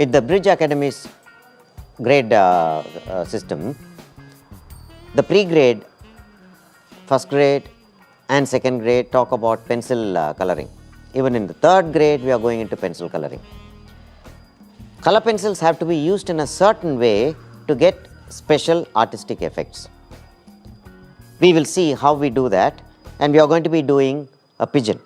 In the Bridge Academy's grade system, the pre-grade, first grade and second grade talk about pencil coloring. Even in the third grade, we are going into pencil coloring. Color pencils have to be used in a certain way to get special artistic effects. We will see how we do that, and we are going to be doing a pigeon.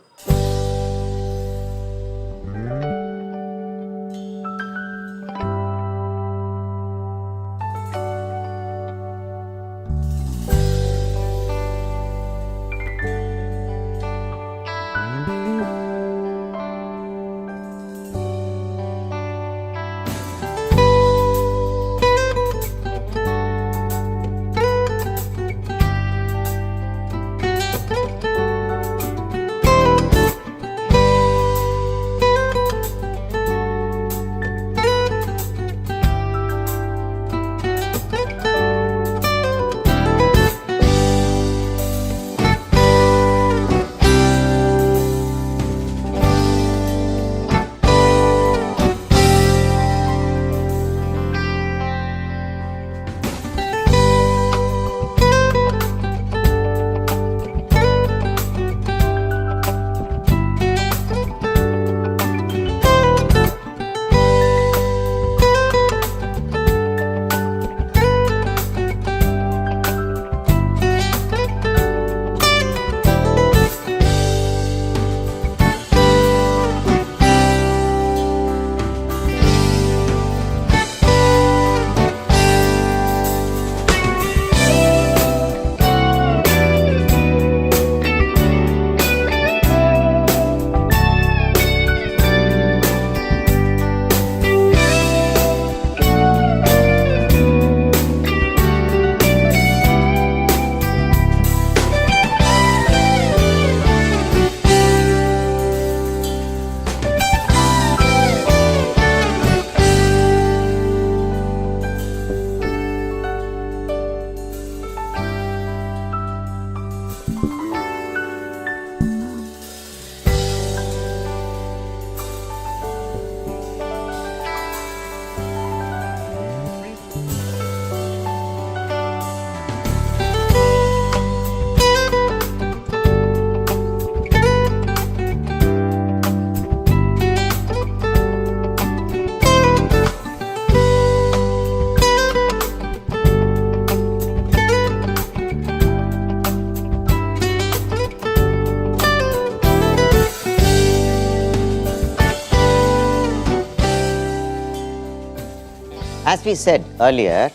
As we said earlier,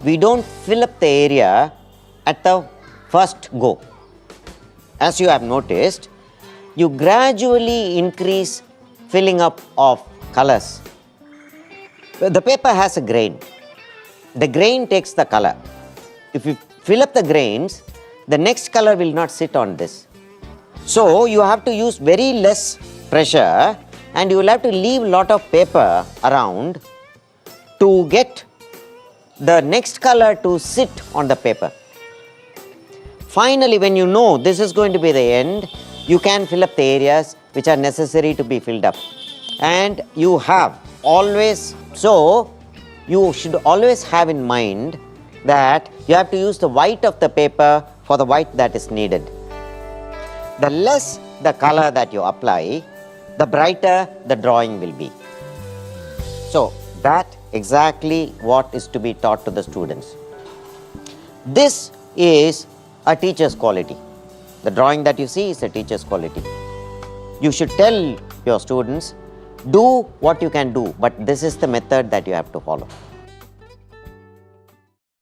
we don't fill up the area at the first go. As you have noticed, you gradually increase filling up of colors. The paper has a grain. The grain takes the color. If you fill up the grains, the next color will not sit on this. So you have to use very less pressure, and you will have to leave a lot of paper around to get the next color to sit on the paper. Finally, when you know this is going to be the end, you can fill up the areas which are necessary to be filled up. And you have always, so you should always have in mind that you have to use the white of the paper for the white that is needed. The less the color that you apply, the brighter the drawing will be. So that exactly what is to be taught to the students. This is a teacher's quality. The drawing that you see is a teacher's quality. You should tell your students, do what you can do, but this is the method that you have to follow.